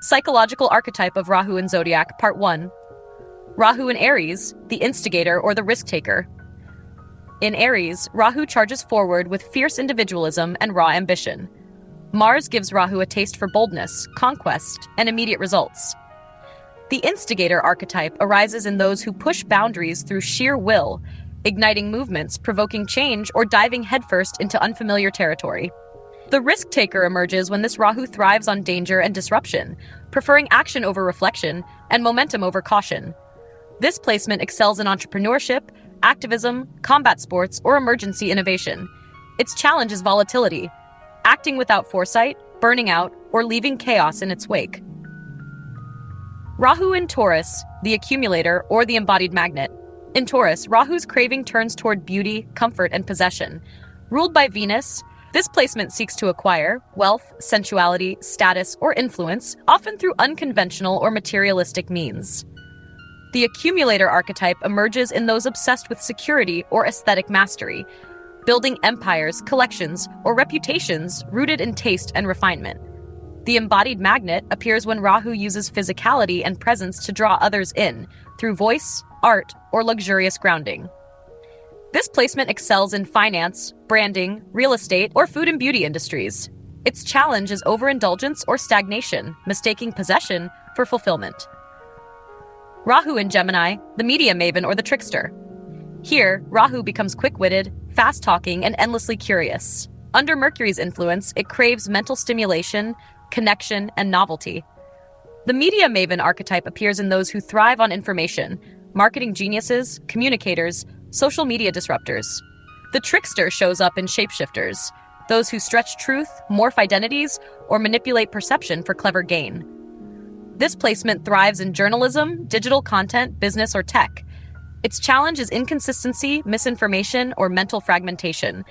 Psychological Archetype of Rahu and Zodiac, Part 1. Rahu in Aries, the instigator or the risk-taker. In Aries, Rahu charges forward with fierce individualism and raw ambition. Mars gives Rahu a taste for boldness, conquest, and immediate results. The instigator archetype arises in those who push boundaries through sheer will, igniting movements, provoking change, or diving headfirst into unfamiliar territory. The risk-taker emerges when this Rahu thrives on danger and disruption, preferring action over reflection and momentum over caution. This placement excels in entrepreneurship, activism, combat sports, or emergency innovation. Its challenge is volatility, acting without foresight, burning out, or leaving chaos in its wake. Rahu in Taurus, the accumulator or the embodied magnet. In Taurus, Rahu's craving turns toward beauty, comfort, and possession. Ruled by Venus, this placement seeks to acquire wealth, sensuality, status, or influence, often through unconventional or materialistic means. The accumulator archetype emerges in those obsessed with security or aesthetic mastery, building empires, collections, or reputations rooted in taste and refinement. The embodied magnet appears when Rahu uses physicality and presence to draw others in, through voice, art, or luxurious grounding. This placement excels in finance, branding, real estate, or food and beauty industries. Its challenge is overindulgence or stagnation, mistaking possession for fulfillment. Rahu in Gemini, the media maven or the trickster. Here, Rahu becomes quick-witted, fast-talking, and endlessly curious. Under Mercury's influence, it craves mental stimulation, connection, and novelty. The media maven archetype appears in those who thrive on information, marketing geniuses, communicators, social media disruptors. The trickster shows up in shapeshifters, those who stretch truth, morph identities, or manipulate perception for clever gain. This placement thrives in journalism, digital content, business, or tech. Its challenge is inconsistency, misinformation, or mental fragmentation,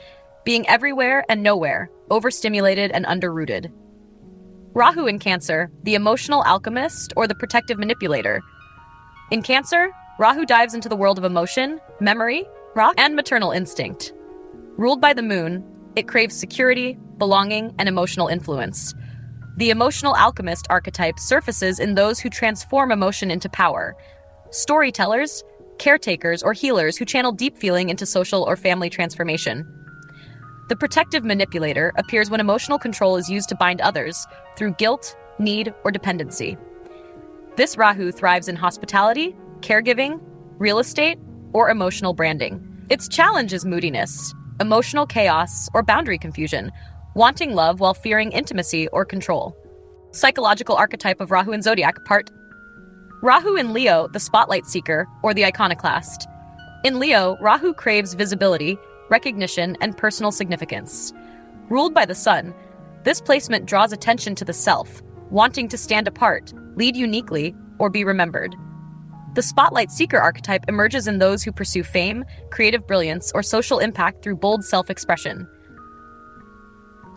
being everywhere and nowhere, overstimulated and underrooted. Rahu in Cancer, the emotional alchemist or the protective manipulator. In Cancer, Rahu dives into the world of emotion, memory, and maternal instinct. Ruled by the moon, it craves security, belonging, and emotional influence. The emotional alchemist archetype surfaces in those who transform emotion into power. Storytellers, caretakers, or healers who channel deep feeling into social or family transformation. The protective manipulator appears when emotional control is used to bind others through guilt, need, or dependency. This Rahu thrives in hospitality, caregiving, real estate, or emotional branding. Its challenge is moodiness, emotional chaos, or boundary confusion, wanting love while fearing intimacy or control. Psychological Archetype of Rahu and Zodiac, Part. Rahu in Leo, the spotlight seeker, or the iconoclast. In Leo, Rahu craves visibility, recognition, and personal significance. Ruled by the sun, this placement draws attention to the self, wanting to stand apart, lead uniquely, or be remembered. The spotlight seeker archetype emerges in those who pursue fame, creative brilliance, or social impact through bold self-expression.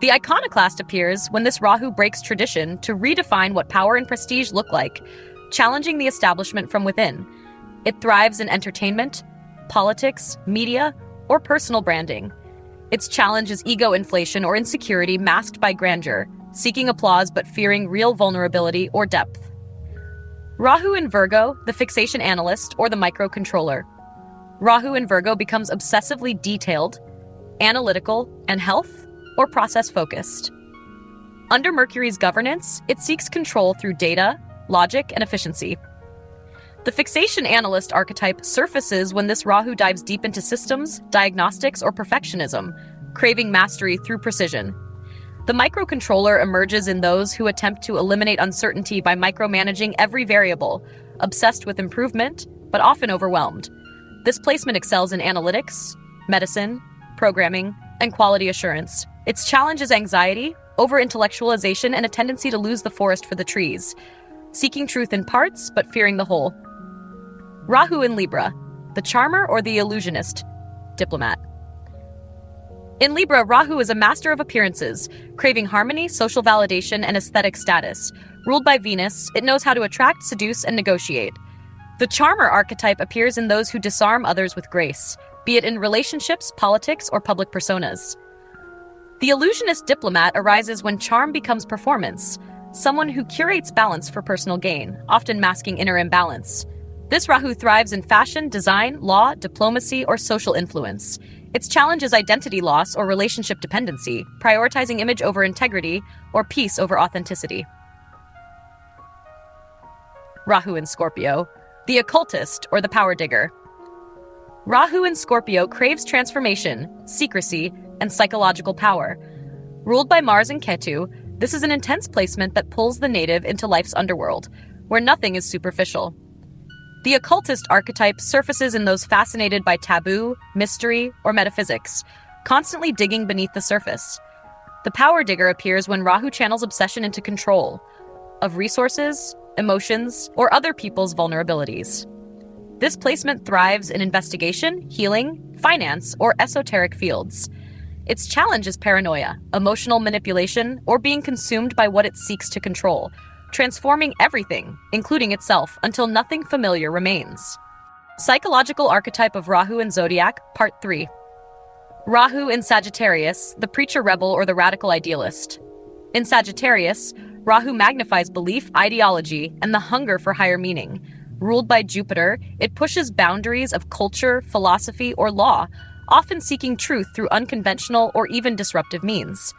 The iconoclast appears when this Rahu breaks tradition to redefine what power and prestige look like, challenging the establishment from within. It thrives in entertainment, politics, media, or personal branding. Its challenge is ego inflation or insecurity masked by grandeur, seeking applause but fearing real vulnerability or depth. Rahu in Virgo, the fixation analyst or the microcontroller. Rahu in Virgo becomes obsessively detailed, analytical, and health or process-focused. Under Mercury's governance, it seeks control through data, logic, and efficiency. The fixation analyst archetype surfaces when this Rahu dives deep into systems, diagnostics, or perfectionism, craving mastery through precision. The microcontroller emerges in those who attempt to eliminate uncertainty by micromanaging every variable, obsessed with improvement, but often overwhelmed. This placement excels in analytics, medicine, programming, and quality assurance. Its challenge is anxiety, over-intellectualization, and a tendency to lose the forest for the trees, seeking truth in parts, but fearing the whole. Rahu in Libra, the charmer or the illusionist, diplomat. In Libra, Rahu is a master of appearances, craving harmony, social validation, and aesthetic status. Ruled by Venus, it knows how to attract, seduce, and negotiate. The charmer archetype appears in those who disarm others with grace, be it in relationships, politics, or public personas. The illusionist diplomat arises when charm becomes performance, someone who curates balance for personal gain, often masking inner imbalance. This Rahu thrives in fashion, design, law, diplomacy, or social influence. Its challenge is identity loss or relationship dependency, prioritizing image over integrity or peace over authenticity. Rahu in Scorpio, the occultist or the power digger. Rahu in Scorpio craves transformation, secrecy, and psychological power. Ruled by Mars and Ketu, this is an intense placement that pulls the native into life's underworld, where nothing is superficial. The occultist archetype surfaces in those fascinated by taboo, mystery, or metaphysics, constantly digging beneath the surface. The power digger appears when Rahu channels obsession into control of resources, emotions, or other people's vulnerabilities. This placement thrives in investigation, healing, finance, or esoteric fields. Its challenge is paranoia, emotional manipulation, or being consumed by what it seeks to control, transforming everything, including itself, until nothing familiar remains. Psychological Archetype of Rahu in Zodiac, Part 3. Rahu in Sagittarius, the preacher rebel or the radical idealist. In Sagittarius, Rahu magnifies belief, ideology, and the hunger for higher meaning. Ruled by Jupiter, it pushes boundaries of culture, philosophy, or law, often seeking truth through unconventional or even disruptive means.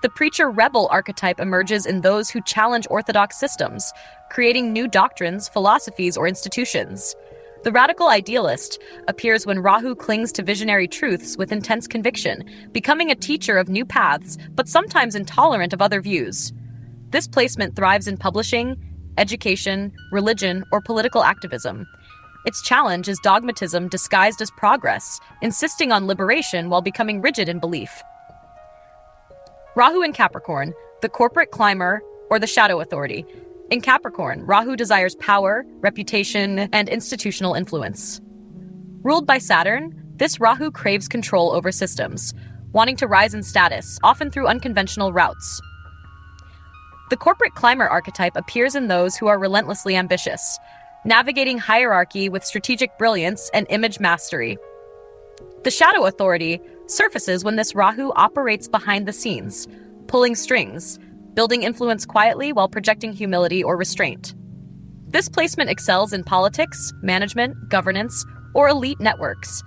The preacher-rebel archetype emerges in those who challenge orthodox systems, creating new doctrines, philosophies, or institutions. The radical idealist appears when Rahu clings to visionary truths with intense conviction, becoming a teacher of new paths, but sometimes intolerant of other views. This placement thrives in publishing, education, religion, or political activism. Its challenge is dogmatism disguised as progress, insisting on liberation while becoming rigid in belief. Rahu in Capricorn, the corporate climber or the shadow authority. In Capricorn, Rahu desires power, reputation, and institutional influence. Ruled by Saturn, this Rahu craves control over systems, wanting to rise in status, often through unconventional routes. The corporate climber archetype appears in those who are relentlessly ambitious, navigating hierarchy with strategic brilliance and image mastery. The shadow authority surfaces when this Rahu operates behind the scenes, pulling strings, building influence quietly while projecting humility or restraint. This placement excels in politics, management, governance, or elite networks.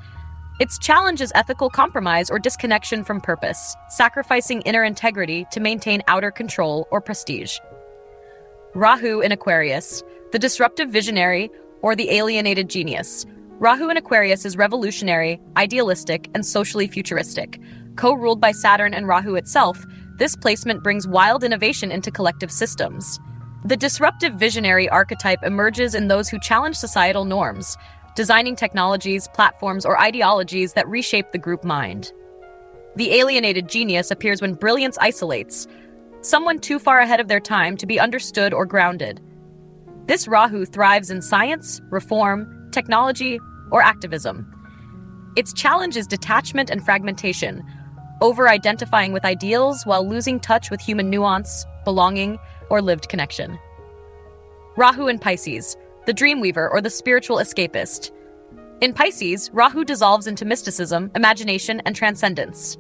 Its challenge is ethical compromise or disconnection from purpose, sacrificing inner integrity to maintain outer control or prestige. Rahu in Aquarius, the disruptive visionary or the alienated genius. Rahu in Aquarius is revolutionary, idealistic, and socially futuristic. Co-ruled by Saturn and Rahu itself, this placement brings wild innovation into collective systems. The disruptive visionary archetype emerges in those who challenge societal norms, designing technologies, platforms, or ideologies that reshape the group mind. The alienated genius appears when brilliance isolates, someone too far ahead of their time to be understood or grounded. This Rahu thrives in science, reform, technology, or activism. Its challenge is detachment and fragmentation, over-identifying with ideals while losing touch with human nuance, belonging, or lived connection. Rahu in Pisces, the dreamweaver or the spiritual escapist. In Pisces, Rahu dissolves into mysticism, imagination, and transcendence.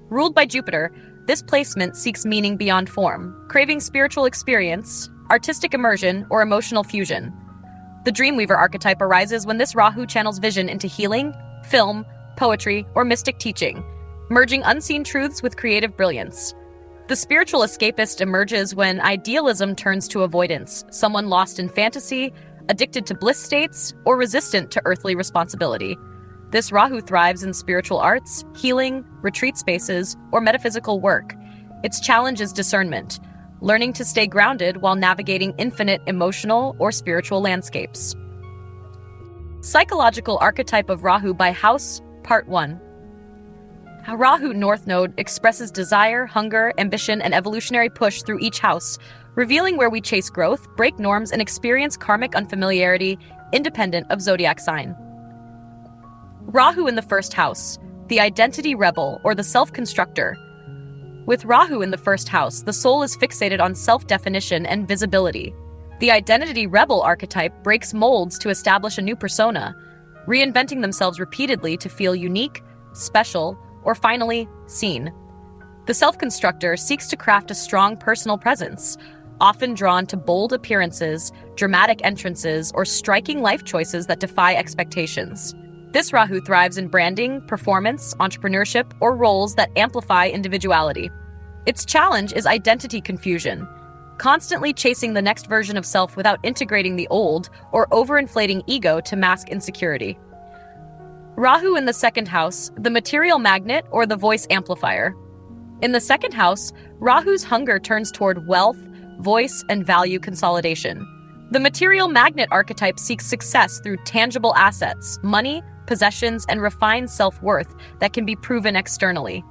Ruled by Jupiter, this placement seeks meaning beyond form, craving spiritual experience, artistic immersion, or emotional fusion. The dreamweaver archetype arises when this Rahu channels vision into healing, film, poetry, or mystic teaching, merging unseen truths with creative brilliance. The spiritual escapist emerges when idealism turns to avoidance, someone lost in fantasy, addicted to bliss states, or resistant to earthly responsibility. This Rahu thrives in spiritual arts, healing, retreat spaces, or metaphysical work. Its challenge is discernment, learning to stay grounded while navigating infinite emotional or spiritual landscapes. Psychological Archetype of Rahu by House, Part 1. Rahu North Node expresses desire, hunger, ambition, and evolutionary push through each house, revealing where we chase growth, break norms, and experience karmic unfamiliarity, independent of zodiac sign. Rahu in the first house, the identity rebel or the self-constructor. With Rahu in the first house, the soul is fixated on self-definition and visibility. The identity rebel archetype breaks molds to establish a new persona, reinventing themselves repeatedly to feel unique, special, or finally, seen. The self-constructor seeks to craft a strong personal presence, often drawn to bold appearances, dramatic entrances, or striking life choices that defy expectations. This Rahu thrives in branding, performance, entrepreneurship, or roles that amplify individuality. Its challenge is identity confusion, constantly chasing the next version of self without integrating the old or overinflating ego to mask insecurity. Rahu in the second house, the material magnet or the voice amplifier. In the second house, Rahu's hunger turns toward wealth, voice, and value consolidation. The material magnet archetype seeks success through tangible assets, money, possessions, and refined self-worth that can be proven externally.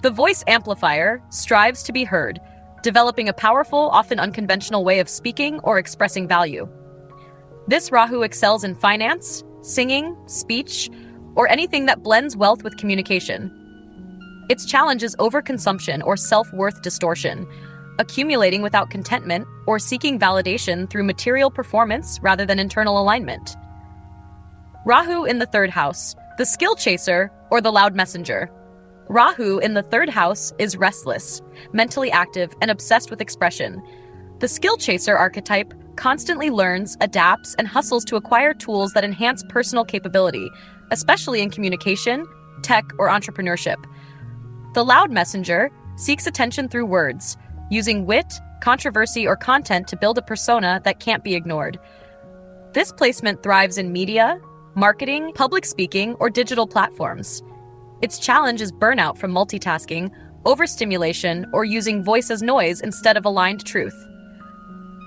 The voice amplifier strives to be heard, developing a powerful, often unconventional way of speaking or expressing value. This Rahu excels in finance, singing, speech, or anything that blends wealth with communication. Its challenge is overconsumption or self-worth distortion, accumulating without contentment or seeking validation through material performance rather than internal alignment. Rahu in the third house, the skill chaser or the loud messenger. Rahu in the third house is restless, mentally active, and obsessed with expression. The skill chaser archetype constantly learns, adapts, and hustles to acquire tools that enhance personal capability, especially in communication, tech, or entrepreneurship. The loud messenger seeks attention through words, using wit, controversy, or content to build a persona that can't be ignored. This placement thrives in media, marketing, public speaking, or digital platforms. Its challenge is burnout from multitasking, overstimulation, or using voice as noise instead of aligned truth.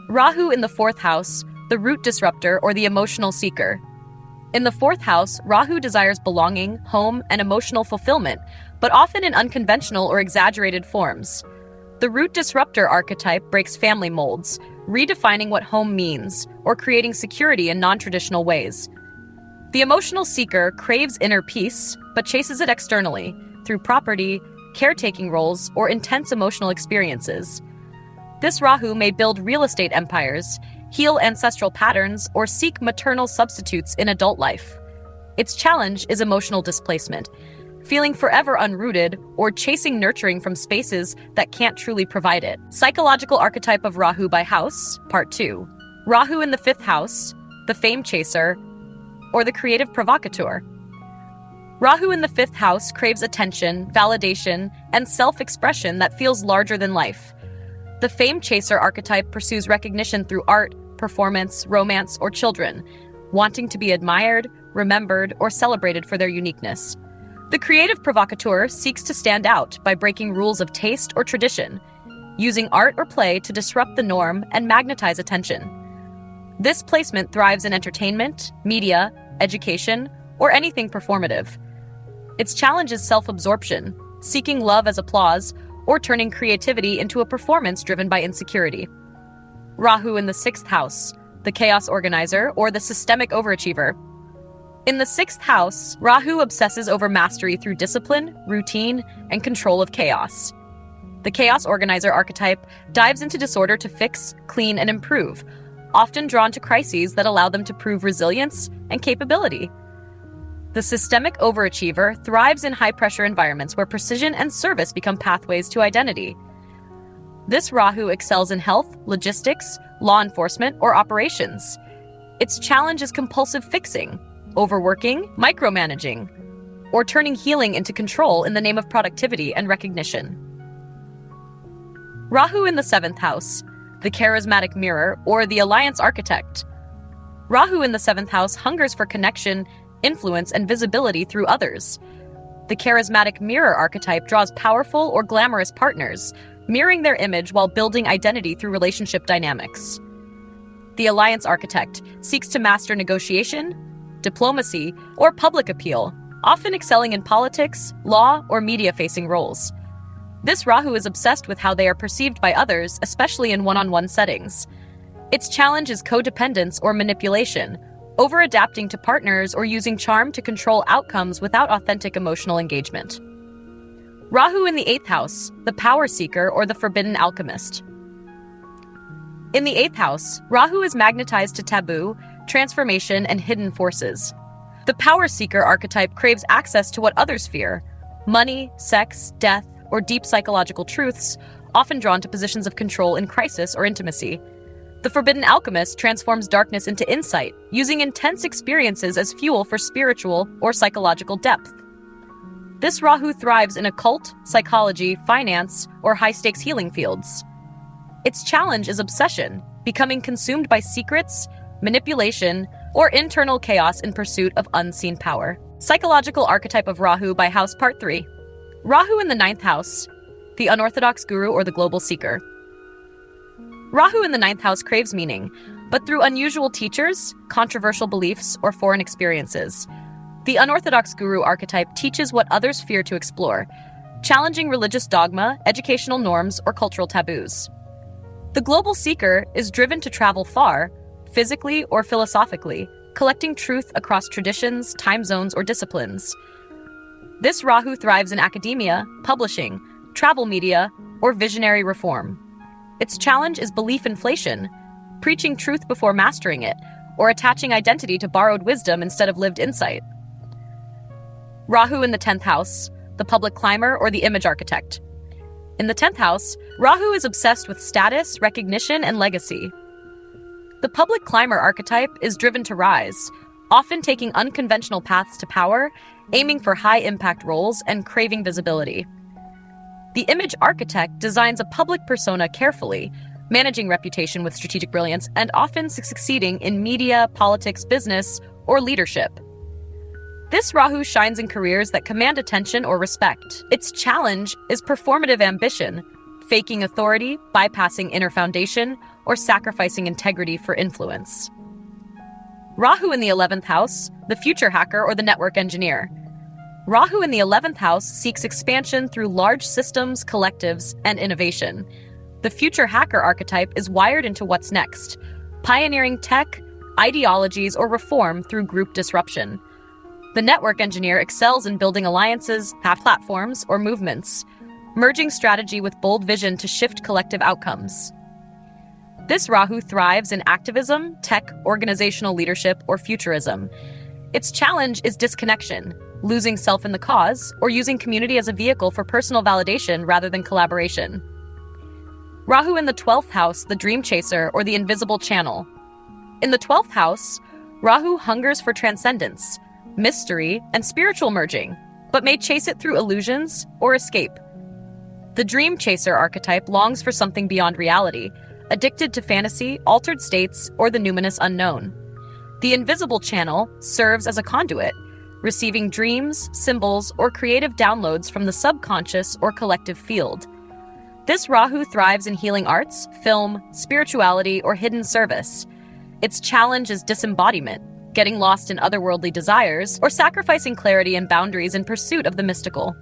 Rahu in the fourth house, the root disruptor or the emotional seeker. In the fourth house, Rahu desires belonging, home, and emotional fulfillment, but often in unconventional or exaggerated forms. The root disruptor archetype breaks family molds, redefining what home means, or creating security in non-traditional ways. The emotional seeker craves inner peace, but chases it externally, through property, caretaking roles, or intense emotional experiences. This Rahu may build real estate empires, heal ancestral patterns, or seek maternal substitutes in adult life. Its challenge is emotional displacement, feeling forever unrooted or chasing nurturing from spaces that can't truly provide it. Psychological Archetype of Rahu by House, Part 2. Rahu in the fifth house, the fame chaser, or the creative provocateur. Rahu in the fifth house craves attention, validation, and self-expression that feels larger than life. The fame chaser archetype pursues recognition through art, performance, romance, or children, wanting to be admired, remembered, or celebrated for their uniqueness. The creative provocateur seeks to stand out by breaking rules of taste or tradition, using art or play to disrupt the norm and magnetize attention. This placement thrives in entertainment, media, education, or anything performative. Its challenge is self-absorption, seeking love as applause, or turning creativity into a performance driven by insecurity. Rahu in the sixth house, the chaos organizer or the systemic overachiever. In the sixth house, Rahu obsesses over mastery through discipline, routine, and control of chaos. The chaos organizer archetype dives into disorder to fix, clean, and improve, often drawn to crises that allow them to prove resilience and capability. The systemic overachiever thrives in high-pressure environments where precision and service become pathways to identity. This Rahu excels in health, logistics, law enforcement, or operations. Its challenge is compulsive fixing, overworking, micromanaging, or turning healing into control in the name of productivity and recognition. Rahu in the seventh house, the charismatic mirror or the alliance architect. Rahu in the seventh house hungers for connection, influence, and visibility through others. The charismatic mirror archetype draws powerful or glamorous partners, mirroring their image while building identity through relationship dynamics. The alliance architect seeks to master negotiation, diplomacy, or public appeal, often excelling in politics, law, or media-facing roles. This Rahu is obsessed with how they are perceived by others, especially in one-on-one settings. Its challenge is codependence or manipulation, over-adapting to partners or using charm to control outcomes without authentic emotional engagement. Rahu in the eighth house, the power seeker or the forbidden alchemist. In the eighth house, Rahu is magnetized to taboo, transformation, and hidden forces. The power seeker archetype craves access to what others fear: money, sex, death, or deep psychological truths, often drawn to positions of control in crisis or intimacy. The forbidden alchemist transforms darkness into insight, using intense experiences as fuel for spiritual or psychological depth. This Rahu thrives in occult, psychology, finance, or high-stakes healing fields. Its challenge is obsession, becoming consumed by secrets, manipulation, or internal chaos in pursuit of unseen power. Psychological Archetype of Rahu by House Part 3. Rahu in the 9th house, the unorthodox guru or the global seeker. Rahu in the 9th house craves meaning, but through unusual teachers, controversial beliefs, or foreign experiences. The unorthodox guru archetype teaches what others fear to explore, challenging religious dogma, educational norms, or cultural taboos. The global seeker is driven to travel far, physically or philosophically, collecting truth across traditions, time zones, or disciplines. This Rahu thrives in academia, publishing, travel media, or visionary reform. Its challenge is belief inflation, preaching truth before mastering it, or attaching identity to borrowed wisdom instead of lived insight. Rahu in the 10th house, the public climber or the image architect. In the 10th house, Rahu is obsessed with status, recognition, and legacy. The public climber archetype is driven to rise, often taking unconventional paths to power, aiming for high-impact roles, and craving visibility. The image architect designs a public persona carefully, managing reputation with strategic brilliance, and often succeeding in media, politics, business, or leadership. This Rahu shines in careers that command attention or respect. Its challenge is performative ambition, faking authority, bypassing inner foundation, or sacrificing integrity for influence. Rahu in the 11th house, the future hacker or the network engineer. Rahu in the 11th house seeks expansion through large systems, collectives, and innovation. The future hacker archetype is wired into what's next, pioneering tech, ideologies, or reform through group disruption. The network engineer excels in building alliances, platforms, or movements, merging strategy with bold vision to shift collective outcomes. This Rahu thrives in activism, tech, organizational leadership, or futurism. Its challenge is disconnection, losing self in the cause, or using community as a vehicle for personal validation rather than collaboration. Rahu in the 12th house, the dream chaser or the invisible channel. In the 12th house, Rahu hungers for transcendence, mystery, and spiritual merging, but may chase it through illusions or escape. The dream chaser archetype longs for something beyond reality, addicted to fantasy, altered states, or the numinous unknown. The invisible channel serves as a conduit, receiving dreams, symbols, or creative downloads from the subconscious or collective field. This Rahu thrives in healing arts, film, spirituality, or hidden service. Its challenge is disembodiment, getting lost in otherworldly desires, or sacrificing clarity and boundaries in pursuit of the mystical.